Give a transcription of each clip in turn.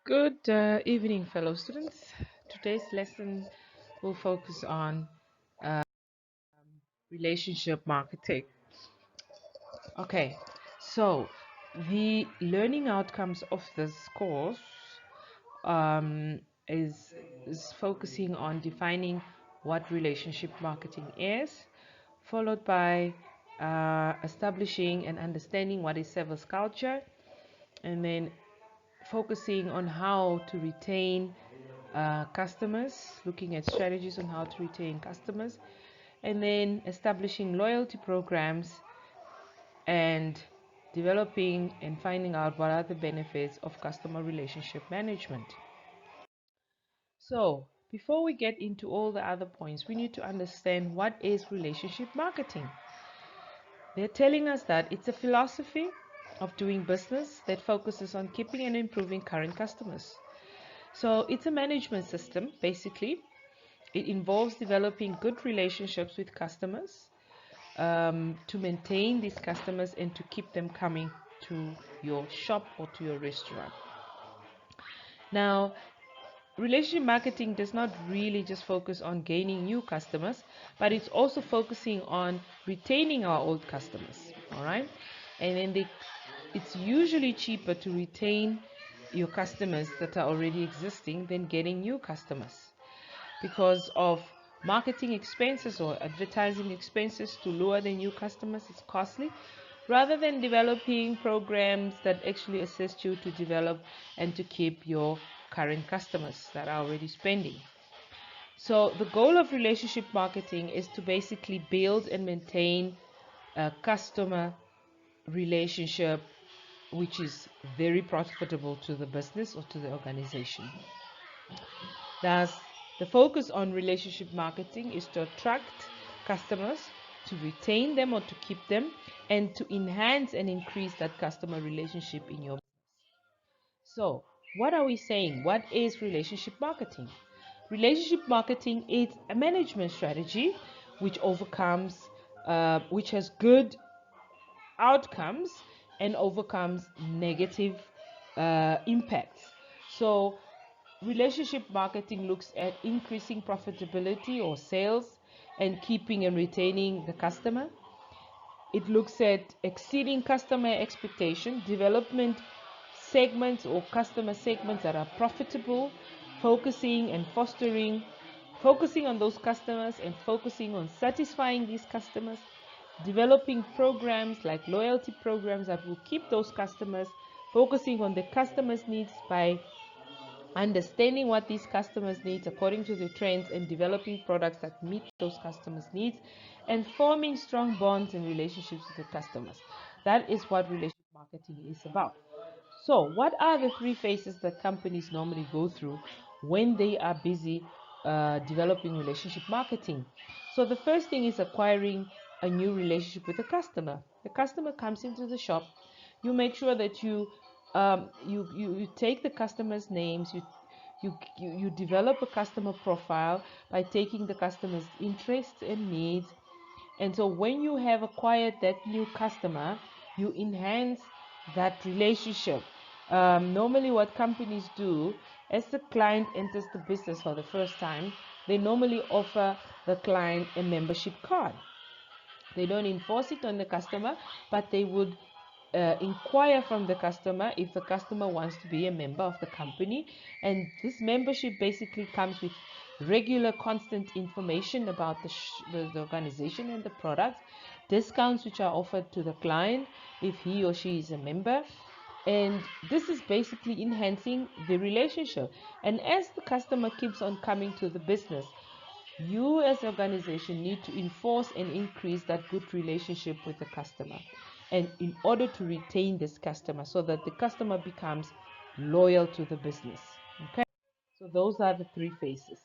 Good evening, fellow students. Today's lesson will focus on relationship marketing. Okay, so the learning outcomes of this course um, is, is focusing on defining what relationship marketing is, followed by establishing and understanding what is service culture, and then focusing on how to retain customers, looking at strategies on how to retain customers, and then establishing loyalty programs and developing and finding out what are the benefits of customer relationship management. So, before we get into all the other points, we need to understand what is relationship marketing. They're telling us that it's a philosophy of doing business that focuses on keeping and improving current customers. So it's a management system, basically. It involves developing good relationships with customers to maintain these customers and to keep them coming to your shop or to your restaurant. Now, relationship marketing does not really just focus on gaining new customers, but it's also focusing on retaining our old customers. All right, and then it's usually cheaper to retain your customers that are already existing than getting new customers because of marketing expenses or advertising expenses to lure the new customers. It's costly rather than developing programs that actually assist you to develop and to keep your current customers that are already spending. So the goal of relationship marketing is to basically build and maintain a customer relationship which is very profitable to the business or to the organization. Thus, the focus on relationship marketing is to attract customers, to retain them or to keep them, and to enhance and increase that customer relationship in your business. So, what are we saying? What is relationship marketing? Relationship marketing is a management strategy which has good outcomes and overcomes negative impacts. So relationship marketing looks at increasing profitability or sales and keeping and retaining the customer. It looks at exceeding customer expectation, development segments or customer segments that are profitable, focusing on those customers and focusing on satisfying these customers, developing programs like loyalty programs that will keep those customers, focusing on the customers' needs by understanding what these customers need according to the trends and developing products that meet those customers needs, and forming strong bonds and relationships with the customers. That is what relationship marketing is about. So what are the three phases that companies normally go through when they are busy developing relationship marketing? So the first thing is acquiring a new relationship with the customer. The customer comes into the shop. You make sure that you take the customer's names, you develop a customer profile by taking the customer's interests and needs. And so when you have acquired that new customer, you enhance that relationship. Normally what companies do, as the client enters the business for the first time, they normally offer the client a membership card. They don't enforce it on the customer, but they would inquire from the customer if the customer wants to be a member of the company. And this membership basically comes with regular constant information about the organization and the products, discounts which are offered to the client if he or she is a member. And this is basically enhancing the relationship. And as the customer keeps on coming to the business, you as an organization need to enforce and increase that good relationship with the customer, and in order to retain this customer so that the customer becomes loyal to the business. Okay, so those are the three phases.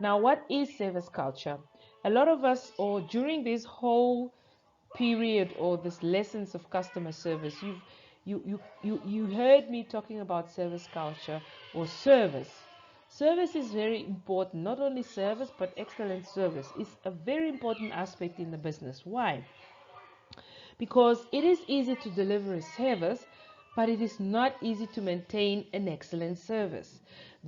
Now, what is service culture? A lot of us, or during this whole period or this lessons of customer service, you heard me talking about service culture or service. Service is very important. Not only service, but excellent service is a very important aspect in the business. Why? Because it is easy to deliver a service, but it is not easy to maintain an excellent service.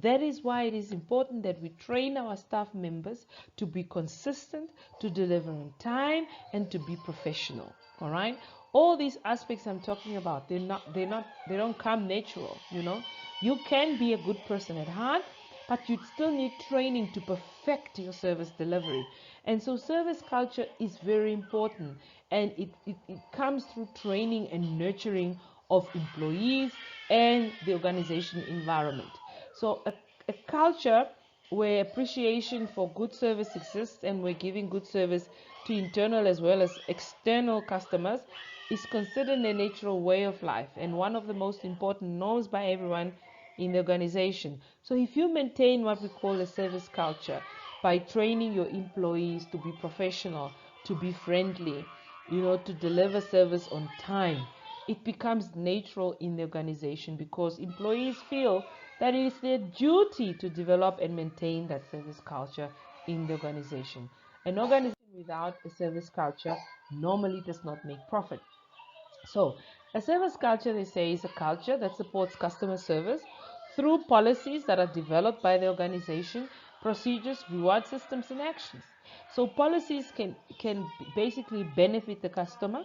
That is why it is important that we train our staff members to be consistent, to deliver on time, and to be professional. All right? All these aspects I'm talking about, they don't come natural, you know. You can be a good person at heart, but you still need training to perfect your service delivery. And so service culture is very important, and it comes through training and nurturing of employees and the organization environment. So a culture where appreciation for good service exists and we're giving good service to internal as well as external customers is considered a natural way of life and one of the most important norms by everyone in the organization. So if you maintain what we call a service culture by training your employees to be professional, to be friendly, you know, to deliver service on time, it becomes natural in the organization because employees feel that it is their duty to develop and maintain that service culture in the organization. An organization without a service culture normally does not make profit. So, a service culture, they say, is a culture that supports customer service through policies that are developed by the organization, procedures, reward systems, and actions. So, policies can basically benefit the customer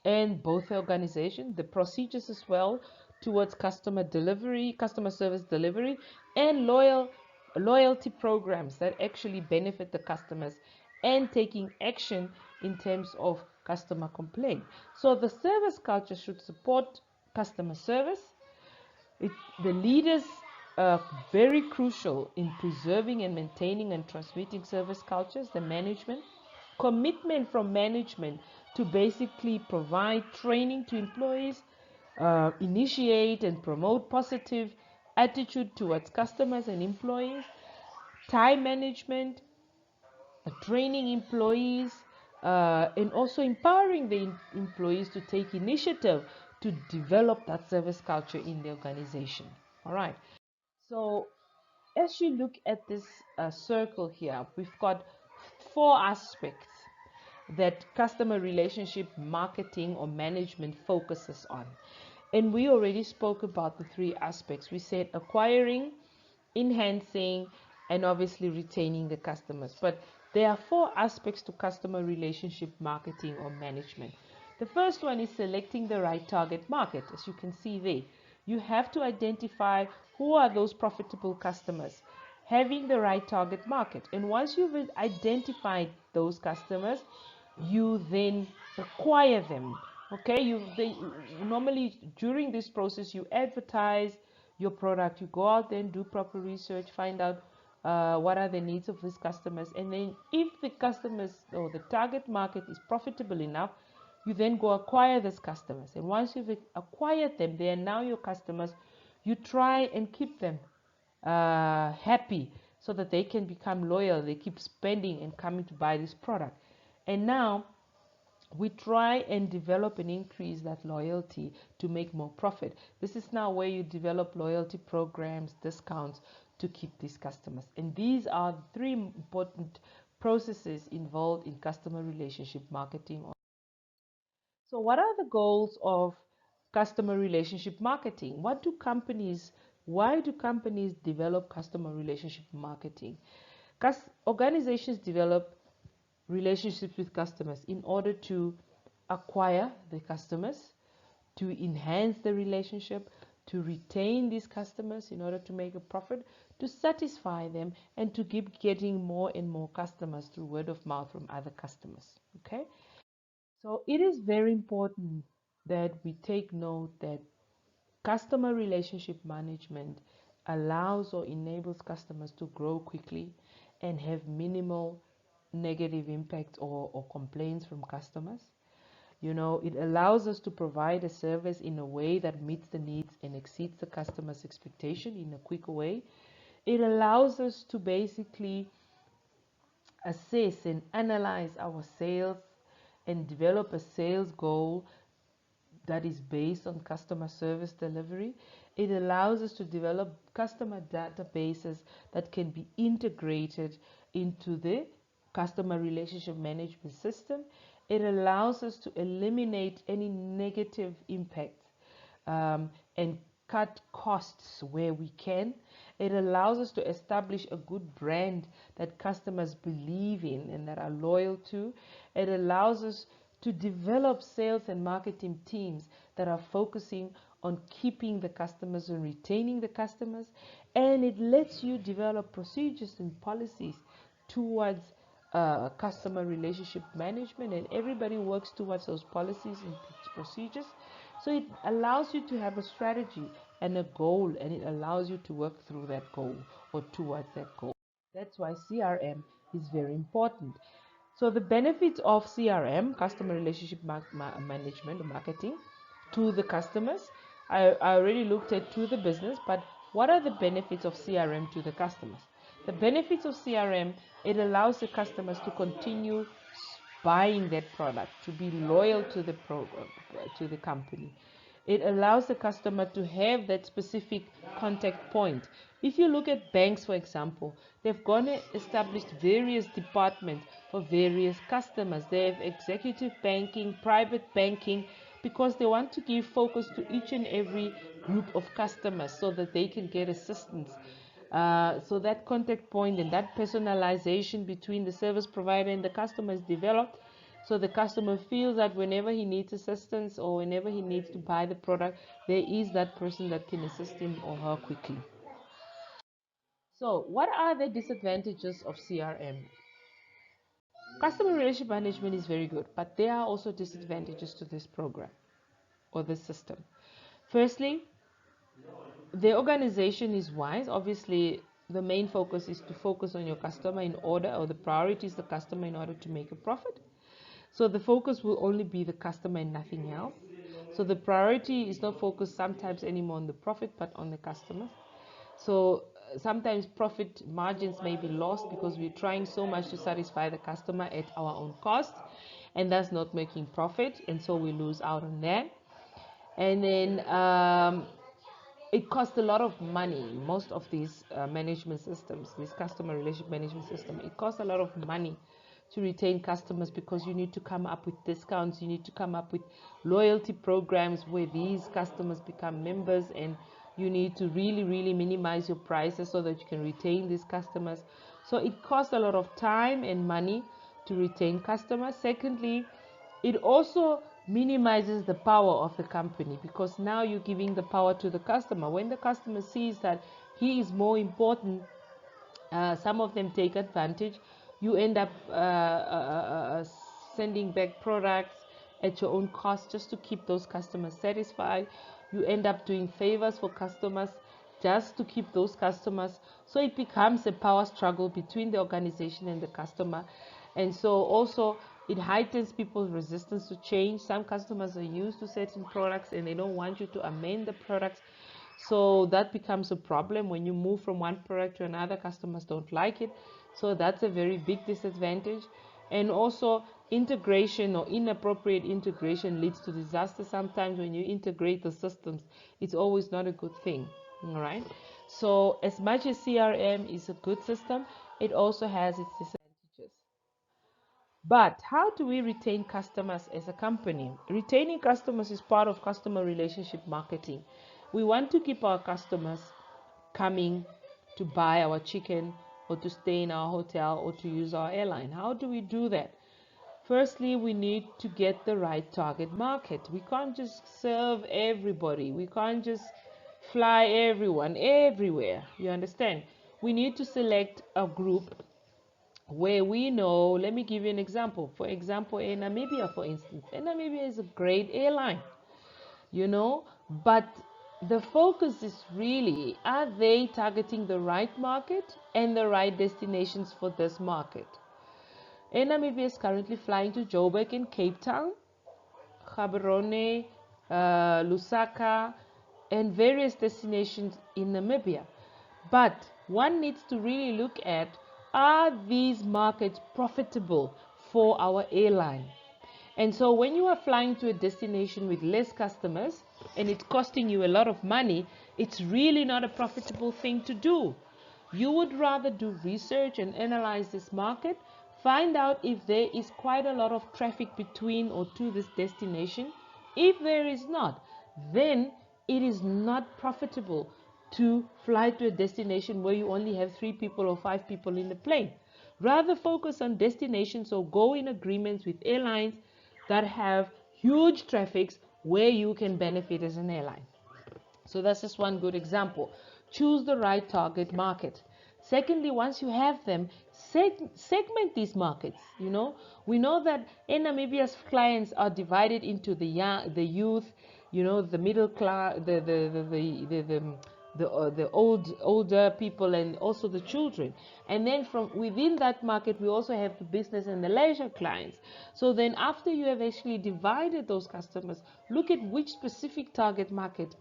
and both the organization, the procedures as well towards customer delivery, customer service delivery, and loyalty programs that actually benefit the customers and taking action in terms of customer complaint. So the service culture should support customer service. The leaders are very crucial in preserving and maintaining and transmitting service cultures, the management. Commitment from management to basically provide training to employees, initiate and promote positive attitude towards customers and employees, time management, training employees, and also empowering the employees to take initiative to develop that service culture in the organization. All right. So as you look at this circle here, we've got four aspects that customer relationship marketing or management focuses on. And we already spoke about the three aspects. We said acquiring, enhancing, and obviously retaining the customers. But there are four aspects to customer relationship marketing or management. The first one is selecting the right target market. As you can see there, you have to identify who are those profitable customers, having the right target market. And once you've identified those customers, you then acquire them. Okay, normally during this process you advertise your product, you go out there and do proper research, find out what are the needs of these customers, and then if the customers or the target market is profitable enough, you then go acquire these customers. And once you've acquired them, they are now your customers. You try and keep them happy so that they can become loyal, they keep spending and coming to buy this product. And now we try and develop and increase that loyalty to make more profit. This is now where you develop loyalty programs, discounts to keep these customers. And these are the three important processes involved in customer relationship marketing. So what are the goals of customer relationship marketing? Why do companies develop customer relationship marketing? Organizations develop relationships with customers in order to acquire the customers, to enhance the relationship, to retain these customers in order to make a profit, to satisfy them, and to keep getting more and more customers through word of mouth from other customers. Okay, so it is very important that we take note that customer relationship management allows or enables customers to grow quickly and have minimal negative impact or complaints from customers. You know, it allows us to provide a service in a way that meets the needs and exceeds the customer's expectation in a quicker way. It allows us to basically assess and analyze our sales and develop a sales goal that is based on customer service delivery. It allows us to develop customer databases that can be integrated into the customer relationship management system. It allows us to eliminate any negative impact and cut costs where we can. It allows us to establish a good brand that customers believe in and that are loyal to. It allows us to develop sales and marketing teams that are focusing on keeping the customers and retaining the customers. And it lets you develop procedures and policies towards customer relationship management, and everybody works towards those policies and procedures. So it allows you to have a strategy and a goal, and it allows you to work through that goal or towards that goal. That's why CRM is very important. So the benefits of CRM, customer relationship management or marketing, to the customers, I already looked at to the business, but what are the benefits of CRM to the customers? The benefits of CRM, it allows the customers to continue buying that product, to be loyal to the program, to the company. It allows the customer to have that specific contact point. If you look at banks, for example, they've gone and established various departments for various customers. They have executive banking, private banking, because they want to give focus to each and every group of customers so that they can get assistance. So that contact point and that personalization between the service provider and the customer is developed, so the customer feels that whenever he needs assistance or whenever he needs to buy the product, there is that person that can assist him or her quickly. So what are the disadvantages of CRM? Customer relationship management is very good, but there are also disadvantages to this program or this system. Firstly, the organization is wise. Obviously, the main focus is to focus on your customer in order, or the priority is the customer in order to make a profit. So the focus will only be the customer and nothing else. So the priority is not focused sometimes anymore on the profit, but on the customer. So sometimes profit margins may be lost because we're trying so much to satisfy the customer at our own cost, and that's not making profit, and so we lose out on that. And then it costs a lot of money. Most of these management systems, this customer relationship management system, it costs a lot of money to retain customers, because you need to come up with discounts, you need to come up with loyalty programs where these customers become members, and you need to really minimize your prices so that you can retain these customers. So it costs a lot of time and money to retain customers. Secondly, it also minimizes the power of the company, because now you're giving the power to the customer. When the customer sees that he is more important, some of them take advantage. You end up sending back products at your own cost just to keep those customers satisfied. You end up doing favors for customers just to keep those customers. So it becomes a power struggle between the organization and the customer. And so also it heightens people's resistance to change. Some customers are used to certain products and they don't want you to amend the products. So that becomes a problem. When you move from one product to another, customers don't like it. So that's a very big disadvantage. And also integration or inappropriate integration leads to disaster. Sometimes when you integrate the systems, it's always not a good thing. All right. So as much as CRM is a good system, it also has its disadvantages. But how do we retain customers as a company? Retaining customers is part of customer relationship marketing. We want to keep our customers coming to buy our chicken or to stay in our hotel or to use our airline. How do we do that? Firstly, we need to get the right target market. We can't just serve everybody. We can't just fly everyone everywhere. You understand? We need to select a group where we know. Let me give you an example. For example, in Namibia, for instance, Namibia is a great airline, but the focus is really, are they targeting the right market and the right destinations for this market? Namibia is currently flying to Joburg and Cape Town, Gaborone, Lusaka, and various destinations in Namibia. But one needs to really look at, are these markets profitable for our airline? And so when you are flying to a destination with less customers and it's costing you a lot of money, it's really not a profitable thing to do. You would rather do research and analyze this market, find out if there is quite a lot of traffic between or to this destination. If there is not, then it is not profitable to fly to a destination where you only have 3 people or 5 people in the plane. Rather focus on destinations or go in agreements with airlines that have huge traffics where you can benefit as an airline. So that's just one good example. Choose the right target market. Secondly, once you have them, segment these markets. We know that in Namibia's clients are divided into the young, the youth, the middle class, the older people, and also the children. And then from within that market, we also have the business and the leisure clients. So then after you have actually divided those customers, look at which specific target market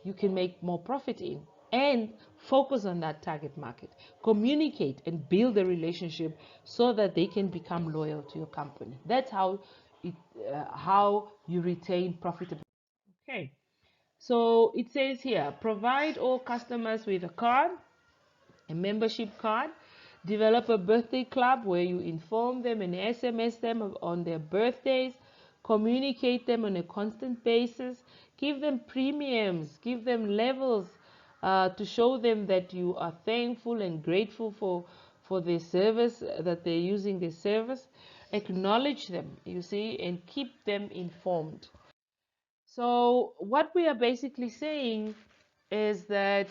you can make more profit in, and focus on that target market. Communicate and build a relationship so that they can become loyal to your company. That's how you retain profitability. Okay, so it says here, provide all customers with a card, a membership card. Develop a birthday club where you inform them and SMS them on their birthdays. Communicate them on a constant basis. Give them premiums. Give them levels to show them that you are thankful and grateful for their service, that they're using their service. Acknowledge them, you see, and keep them informed. So what we are basically saying is that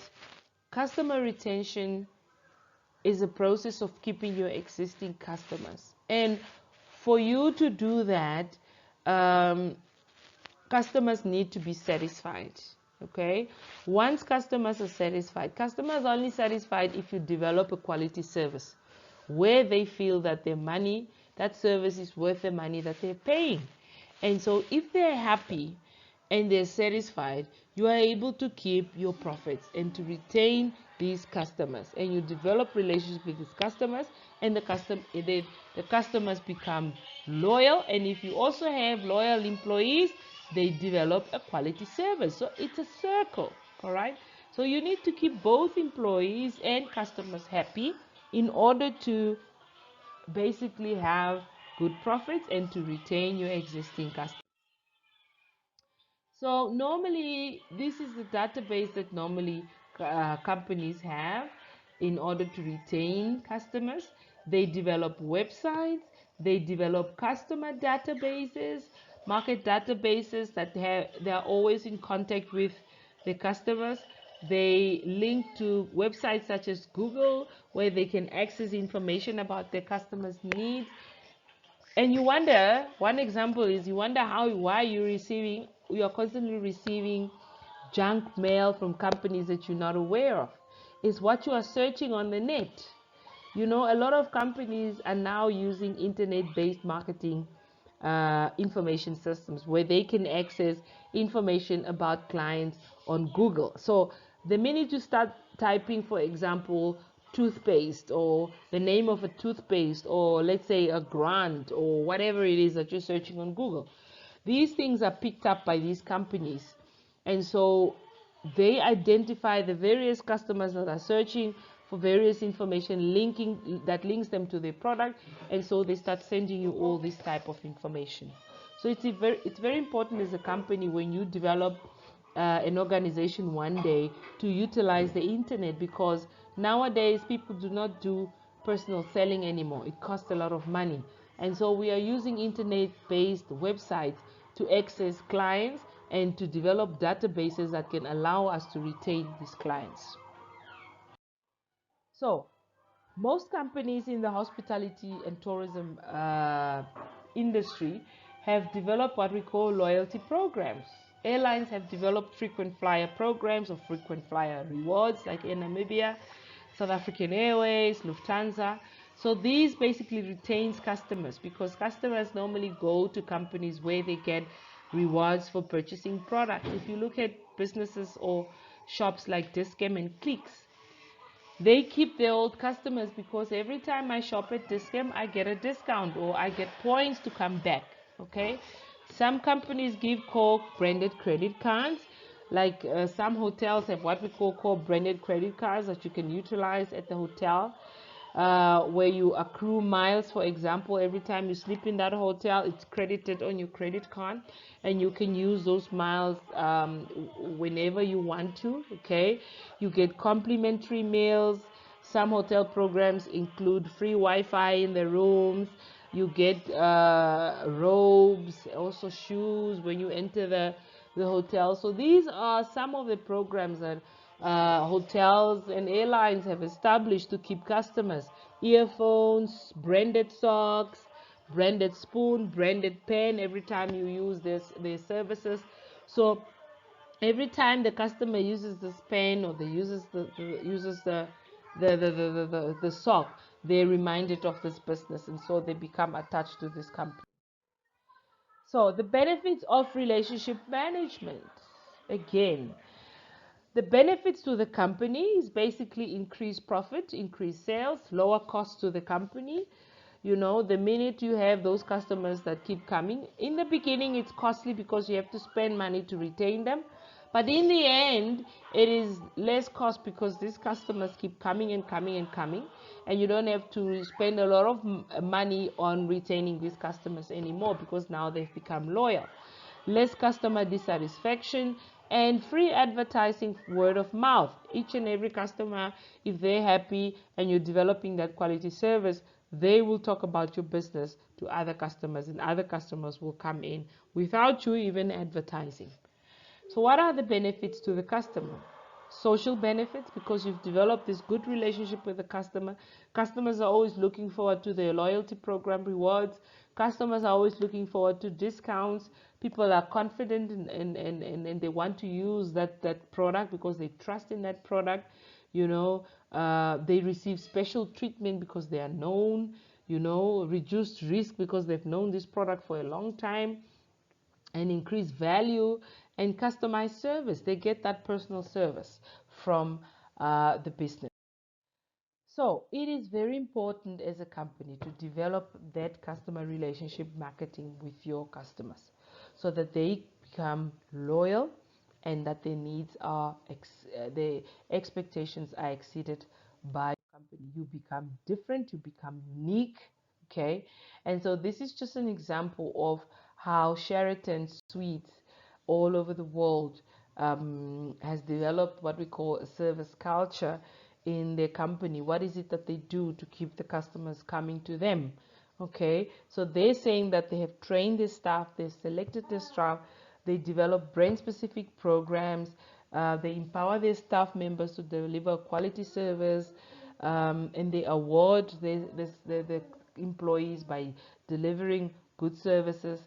customer retention is a process of keeping your existing customers. And for you to do that, customers need to be satisfied. Okay, once customers are satisfied, customers are only satisfied if you develop a quality service where they feel that their money, that service is worth the money that they're paying. And so if they're happy and they're satisfied, you are able to keep your profits and to retain these customers, and you develop relationships with these customers, and the customers become loyal. And if you also have loyal employees, they develop a quality service. So it's a circle. All right, so you need to keep both employees and customers happy in order to basically have good profits and to retain your existing customers. So normally this is the database that normally companies have in order to retain customers. They develop websites, they develop customer databases, market databases that they are always in contact with the customers. They link to websites such as Google, where they can access information about their customers' needs. And you wonder, one example is you wonder why you're constantly receiving junk mail from companies that you're not aware of. It's what you are searching on the net. A lot of companies are now using internet-based marketing information systems where they can access information about clients on Google. So the minute you start typing, for example, toothpaste, or the name of a toothpaste, or let's say a grant, or whatever it is that you're searching on Google, these things are picked up by these companies. And so they identify the various customers that are searching for various information that links them to their product, and so they start sending you all this type of information. So it's very important as a company, when you develop an organization one day, to utilize the internet, because nowadays people do not do personal selling anymore. It costs a lot of money, and so we are using internet-based websites to access clients and to develop databases that can allow us to retain these clients. So most companies in the hospitality and tourism industry have developed what we call loyalty programs. Airlines have developed frequent flyer programs or frequent flyer rewards, like in Namibia, South African Airways, Lufthansa. So these basically retains customers, because customers normally go to companies where they get rewards for purchasing products. If you look at businesses or shops like Dis-Chem and Clicks, they keep their old customers, because every time I shop at Dis-Chem, I get a discount or I get points to come back. Okay, some companies give core branded credit cards, like some hotels have what we call core branded credit cards that you can utilize at the hotel. where you accrue miles. For example, every time you sleep in that hotel, it's credited on your credit card, and you can use those miles whenever you want to. Okay, you get complimentary meals. Some hotel programs include free Wi-Fi in the rooms. You get robes, also shoes when you enter the hotel. So these are some of the programs that hotels and airlines have established to keep customers. Earphones, branded socks, branded spoon, branded pen every time you use their services. So every time the customer uses this pen, or they uses the sock, they're reminded of this business, and so they become attached to this company. So the benefits of relationship management. Again, the benefits to the company is basically increased profit, increased sales, lower costs to the company. You know, the minute you have those customers that keep coming, in the beginning it's costly because you have to spend money to retain them. But in the end, it is less cost because these customers keep coming and coming and coming, and you don't have to spend a lot of money on retaining these customers anymore because now they've become loyal. Less customer dissatisfaction, and free advertising, word of mouth. Each and every customer, if they're happy and you're developing that quality service, they will talk about your business to other customers, and other customers will come in without you even advertising. So what are the benefits to the customer? Social benefits, because you've developed this good relationship with the customer. Customers are always looking forward to their loyalty program rewards. Customers are always looking forward to discounts. People are confident and they want to use that product because they trust in that product. You know, they receive special treatment because they are known. You know, reduced risk because they've known this product for a long time, and increase value and customized service. They get that personal service from the business. So it is very important as a company to develop that customer relationship marketing with your customers so that they become loyal and that their needs are, their expectations are exceeded by the company. You become different, you become unique, okay? And so this is just an example of how Sheraton Suites all over the world has developed what we call a service culture in their company. What is it that they do to keep the customers coming to them? Okay, so they're saying that they have trained their staff, they've selected their staff, they develop brand specific programs, they empower their staff members to deliver quality service, and they award the employees by delivering good services.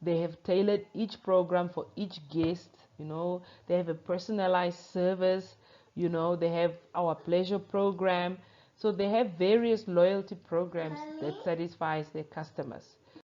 They have tailored each program for each guest. You know, they have a personalized service. You know, they have our pleasure program. So they have various loyalty programs that satisfies their customers.